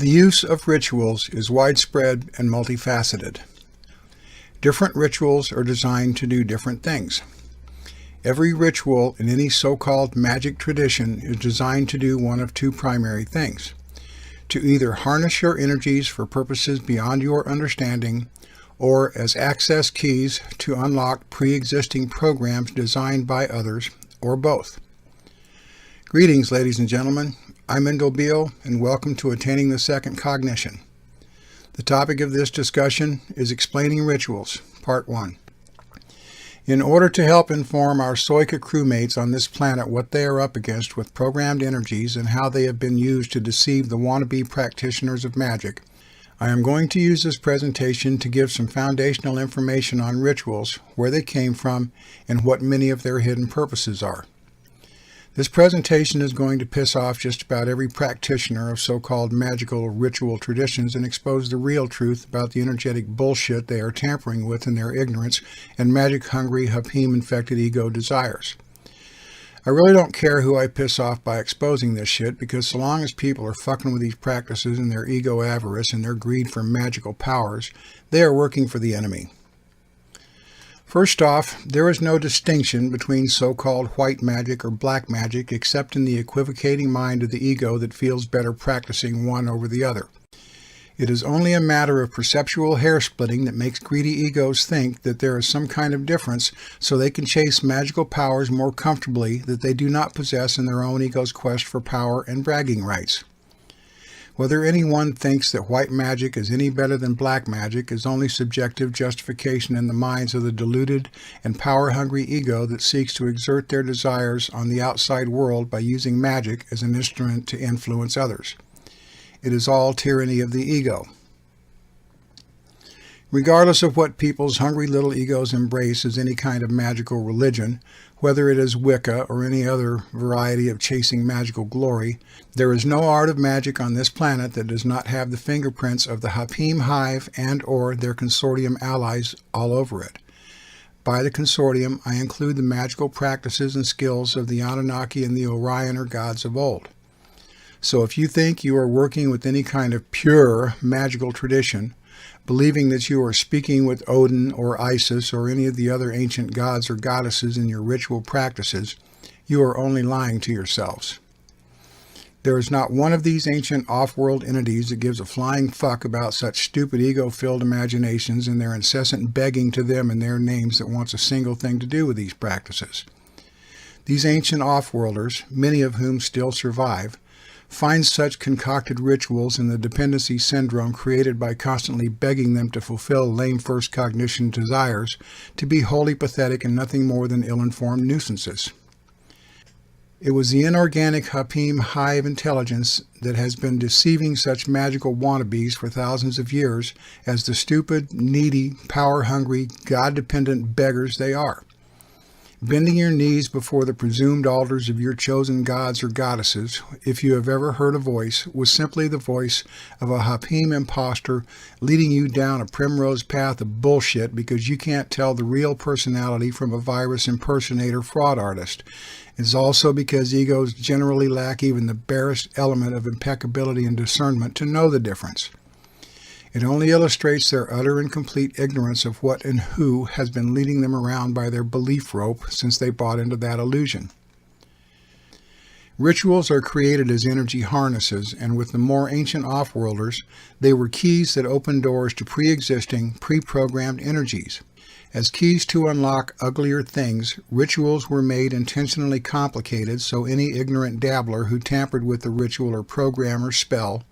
The use of rituals is widespread and multifaceted. Different rituals are designed to do different things. Every ritual in any so-called magic tradition is designed to do one of two primary things: to either harness your energies for purposes beyond your understanding, or as access keys to unlock pre-existing programs designed by others, or both. Greetings, ladies and gentlemen. I'm Endall Beall, and welcome to Attaining the Second Cognition. The topic of this discussion is Explaining Rituals, Part 1. In order to help inform our Soika crewmates on this planet what they are up against with programmed energies and how they have been used to deceive the wannabe practitioners of magic, I am going to use this presentation to give some foundational information on rituals, where they came from, and what many of their hidden purposes are. This presentation is going to piss off just about every practitioner of so-called magical ritual traditions and expose the real truth about the energetic bullshit they are tampering with in their ignorance and magic-hungry, Hapim-infected ego desires. I really don't care who I piss off by exposing this shit, because so long as people are fucking with these practices and their ego avarice and their greed for magical powers, they are working for the enemy. First off, there is no distinction between so-called white magic or black magic except in the equivocating mind of the ego that feels better practicing one over the other. It is only a matter of perceptual hair-splitting that makes greedy egos think that there is some kind of difference so they can chase magical powers more comfortably that they do not possess in their own ego's quest for power and bragging rights. Whether anyone thinks that white magic is any better than black magic is only subjective justification in the minds of the deluded and power-hungry ego that seeks to exert their desires on the outside world by using magic as an instrument to influence others. It is all tyranny of the ego. Regardless of what people's hungry little egos embrace as any kind of magical religion, whether it is Wicca or any other variety of chasing magical glory, there is no art of magic on this planet that does not have the fingerprints of the Hapim hive and/or their consortium allies all over it. By the consortium, I include the magical practices and skills of the Anunnaki and the Orion or gods of old. So if you think you are working with any kind of pure magical tradition, believing that you are speaking with Odin or Isis or any of the other ancient gods or goddesses in your ritual practices, you are only lying to yourselves. There is not one of these ancient off-world entities that gives a flying fuck about such stupid ego-filled imaginations and their incessant begging to them in their names that wants a single thing to do with these practices. These ancient off-worlders, many of whom still survive, find such concocted rituals in the dependency syndrome created by constantly begging them to fulfill lame first cognition desires to be wholly pathetic and nothing more than ill-informed nuisances. It was the inorganic Hapim hive intelligence that has been deceiving such magical wannabes for thousands of years as the stupid, needy, power-hungry, God-dependent beggars they are. Bending your knees before the presumed altars of your chosen gods or goddesses, if you have ever heard a voice, was simply the voice of a Hapim imposter leading you down a primrose path of bullshit because you can't tell the real personality from a virus impersonator fraud artist. It's also because egos generally lack even the barest element of impeccability and discernment to know the difference. It only illustrates their utter and complete ignorance of what and who has been leading them around by their belief rope since they bought into that illusion. Rituals are created as energy harnesses, and with the more ancient off-worlders, they were keys that opened doors to pre-existing, pre-programmed energies. As keys to unlock uglier things, rituals were made intentionally complicated so any ignorant dabbler who tampered with the ritual or program or spell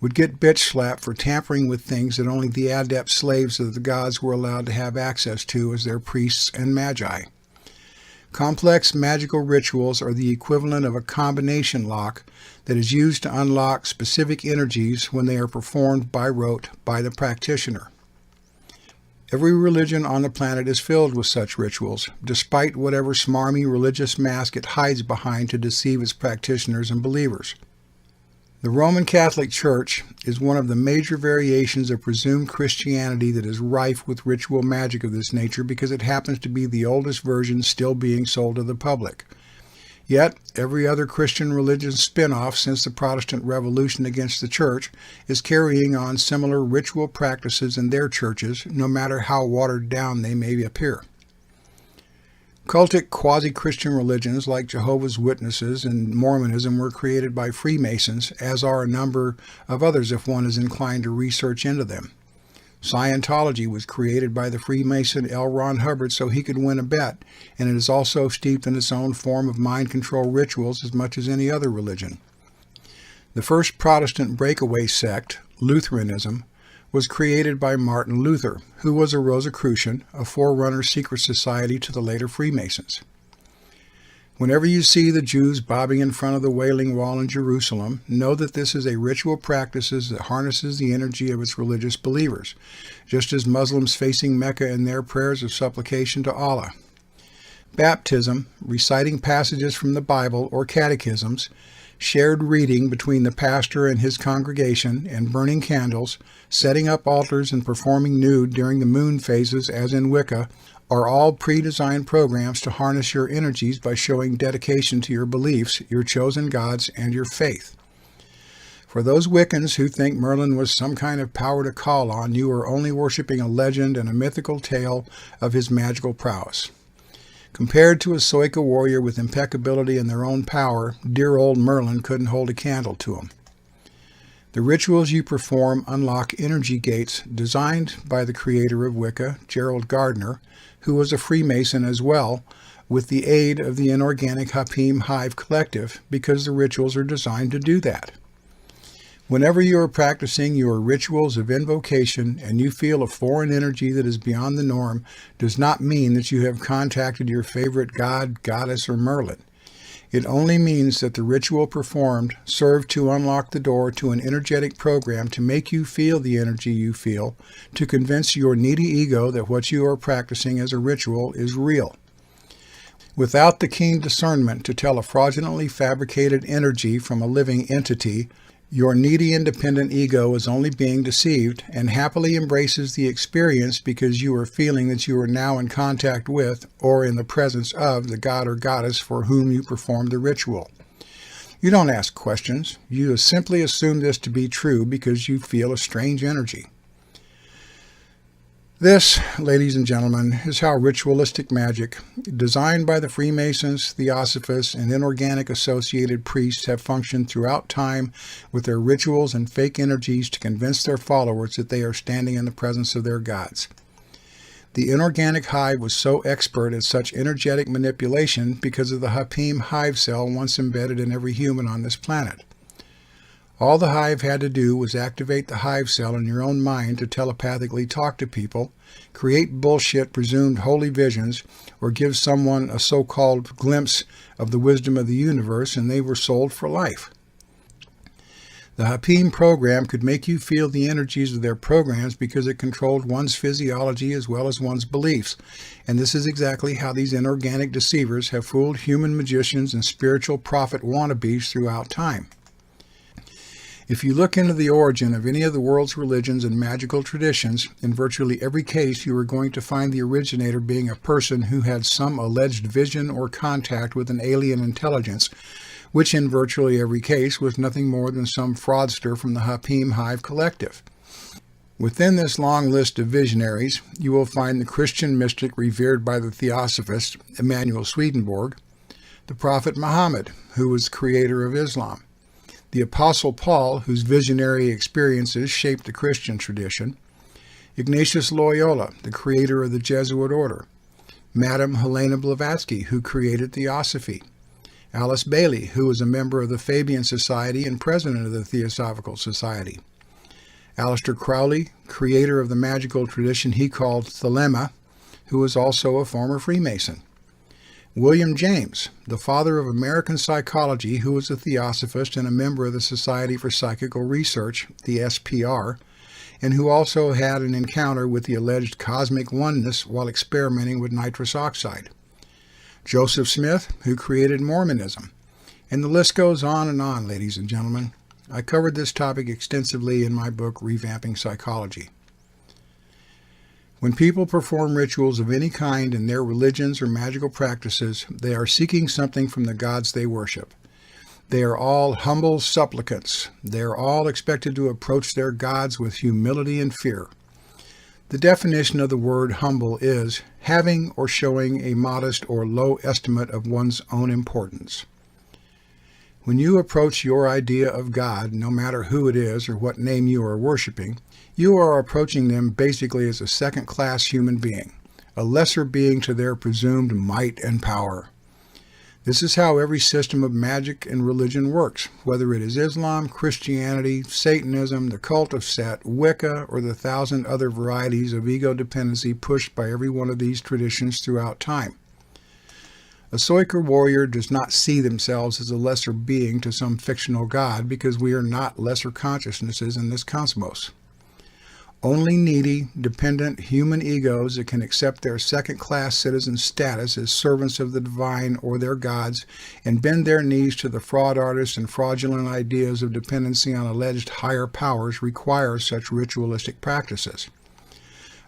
would get bitch slapped for tampering with things that only the adept slaves of the gods were allowed to have access to as their priests and magi. Complex magical rituals are the equivalent of a combination lock that is used to unlock specific energies when they are performed by rote by the practitioner. Every religion on the planet is filled with such rituals, despite whatever smarmy religious mask it hides behind to deceive its practitioners and believers. The Roman Catholic Church is one of the major variations of presumed Christianity that is rife with ritual magic of this nature because it happens to be the oldest version still being sold to the public. Yet, every other Christian religion spin-off since the Protestant Revolution against the Church is carrying on similar ritual practices in their churches, no matter how watered down they may appear. Cultic quasi-Christian religions like Jehovah's Witnesses and Mormonism were created by Freemasons, as are a number of others if one is inclined to research into them. Scientology was created by the Freemason L. Ron Hubbard so he could win a bet, and it is also steeped in its own form of mind control rituals as much as any other religion. The first Protestant breakaway sect, Lutheranism, was created by Martin Luther, who was a Rosicrucian, a forerunner secret society to the later Freemasons. Whenever you see the Jews bobbing in front of the Wailing Wall in Jerusalem, know that this is a ritual practice that harnesses the energy of its religious believers, just as Muslims facing Mecca in their prayers of supplication to Allah. Baptism, reciting passages from the Bible or catechisms, shared reading between the pastor and his congregation, and burning candles, setting up altars and performing nude during the moon phases as in Wicca, are all pre-designed programs to harness your energies by showing dedication to your beliefs, your chosen gods, and your faith. For those Wiccans who think Merlin was some kind of power to call on, you are only worshiping a legend and a mythical tale of his magical prowess. Compared to a Soika warrior with impeccability and their own power, dear old Merlin couldn't hold a candle to him. The rituals you perform unlock energy gates designed by the creator of Wicca, Gerald Gardner, who was a Freemason as well, with the aid of the inorganic Hapim Hive Collective, because the rituals are designed to do that. Whenever you are practicing your rituals of invocation and you feel a foreign energy that is beyond the norm, does not mean that you have contacted your favorite god, goddess, or Merlin. It only means that the ritual performed served to unlock the door to an energetic program to make you feel the energy you feel, to convince your needy ego that what you are practicing as a ritual is real. Without the keen discernment to tell a fraudulently fabricated energy from a living entity, your needy independent ego is only being deceived and happily embraces the experience because you are feeling that you are now in contact with or in the presence of the god or goddess for whom you perform the ritual. You don't ask questions. You simply assume this to be true because you feel a strange energy. This, ladies and gentlemen, is how ritualistic magic, designed by the Freemasons, Theosophists, and inorganic associated priests, have functioned throughout time with their rituals and fake energies to convince their followers that they are standing in the presence of their gods. The inorganic hive was so expert at such energetic manipulation because of the Hapim hive cell once embedded in every human on this planet. All the hive had to do was activate the hive cell in your own mind to telepathically talk to people, create bullshit presumed holy visions, or give someone a so-called glimpse of the wisdom of the universe, and they were sold for life. The Hapim program could make you feel the energies of their programs because it controlled one's physiology as well as one's beliefs, and this is exactly how these inorganic deceivers have fooled human magicians and spiritual prophet wannabes throughout time. If you look into the origin of any of the world's religions and magical traditions, in virtually every case you are going to find the originator being a person who had some alleged vision or contact with an alien intelligence, which in virtually every case was nothing more than some fraudster from the Hapim Hive Collective. Within this long list of visionaries, you will find the Christian mystic revered by the Theosophist, Emanuel Swedenborg, the Prophet Muhammad, who was the creator of Islam, the Apostle Paul, whose visionary experiences shaped the Christian tradition, Ignatius Loyola, the creator of the Jesuit order, Madame Helena Blavatsky, who created Theosophy, Alice Bailey, who was a member of the Fabian Society and president of the Theosophical Society, Aleister Crowley, creator of the magical tradition he called Thelema, who was also a former Freemason, William James, the father of American psychology, who was a theosophist and a member of the Society for Psychical Research, the SPR, and who also had an encounter with the alleged cosmic oneness while experimenting with nitrous oxide. Joseph Smith, who created Mormonism. And the list goes on, ladies and gentlemen. I covered this topic extensively in my book, Revamping Psychology. When people perform rituals of any kind in their religions or magical practices, they are seeking something from the gods they worship. They are all humble supplicants. They are all expected to approach their gods with humility and fear. The definition of the word humble is having or showing a modest or low estimate of one's own importance. When you approach your idea of God, no matter who it is or what name you are worshiping, you are approaching them basically as a second-class human being, a lesser being to their presumed might and power. This is how every system of magic and religion works, whether it is Islam, Christianity, Satanism, the cult of Set, Wicca, or the 1,000 other varieties of ego dependency pushed by every one of these traditions throughout time. A Soika warrior does not see themselves as a lesser being to some fictional god because we are not lesser consciousnesses in this cosmos. Only needy, dependent human egos that can accept their second-class citizen status as servants of the divine or their gods and bend their knees to the fraud artists and fraudulent ideas of dependency on alleged higher powers require such ritualistic practices.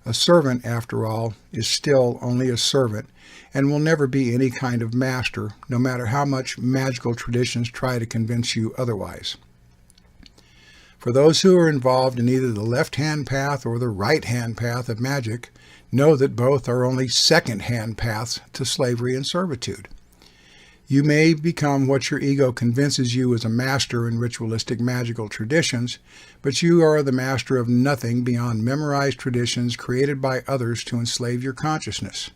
A servant, after all, is still only a servant and will never be any kind of master, no matter how much magical traditions try to convince you otherwise. For those who are involved in either the left-hand path or the right-hand path of magic, know that both are only second-hand paths to slavery and servitude. You may become what your ego convinces you is a master in ritualistic magical traditions, but you are the master of nothing beyond memorized traditions created by others to enslave your consciousness.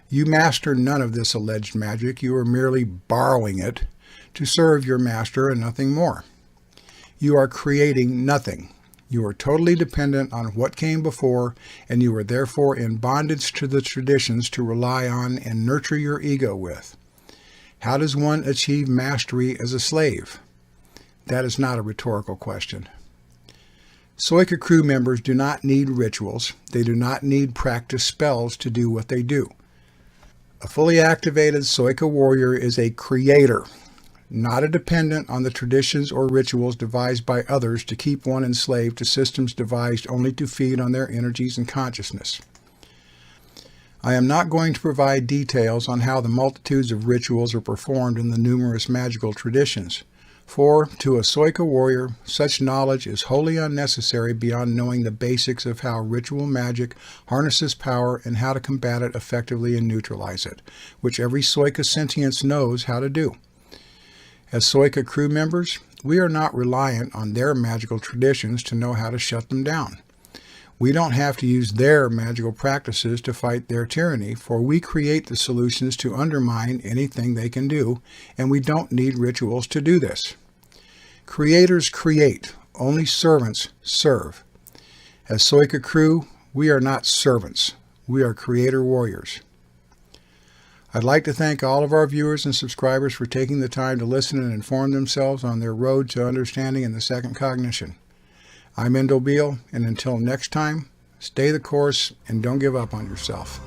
You master none of this alleged magic. You are merely borrowing it to serve your master and nothing more. You are creating nothing. You are totally dependent on what came before, and you are therefore in bondage to the traditions to rely on and nurture your ego with. How does one achieve mastery as a slave? That is not a rhetorical question. Soika crew members do not need rituals. They do not need practice spells to do what they do. A fully activated Soika warrior is a creator, not a dependent on the traditions or rituals devised by others to keep one enslaved to systems devised only to feed on their energies and consciousness. I am not going to provide details on how the multitudes of rituals are performed in the numerous magical traditions, for to a Soika warrior, such knowledge is wholly unnecessary beyond knowing the basics of how ritual magic harnesses power and how to combat it effectively and neutralize it, which every Soika sentience knows how to do. As Soika crew members, we are not reliant on their magical traditions to know how to shut them down. We don't have to use their magical practices to fight their tyranny, for we create the solutions to undermine anything they can do, and we don't need rituals to do this. Creators create, only servants serve. As Soika crew, we are not servants. We are creator warriors. I'd like to thank all of our viewers and subscribers for taking the time to listen and inform themselves on their road to understanding and the second cognition. I'm Endall Beall, and until next time, stay the course and don't give up on yourself.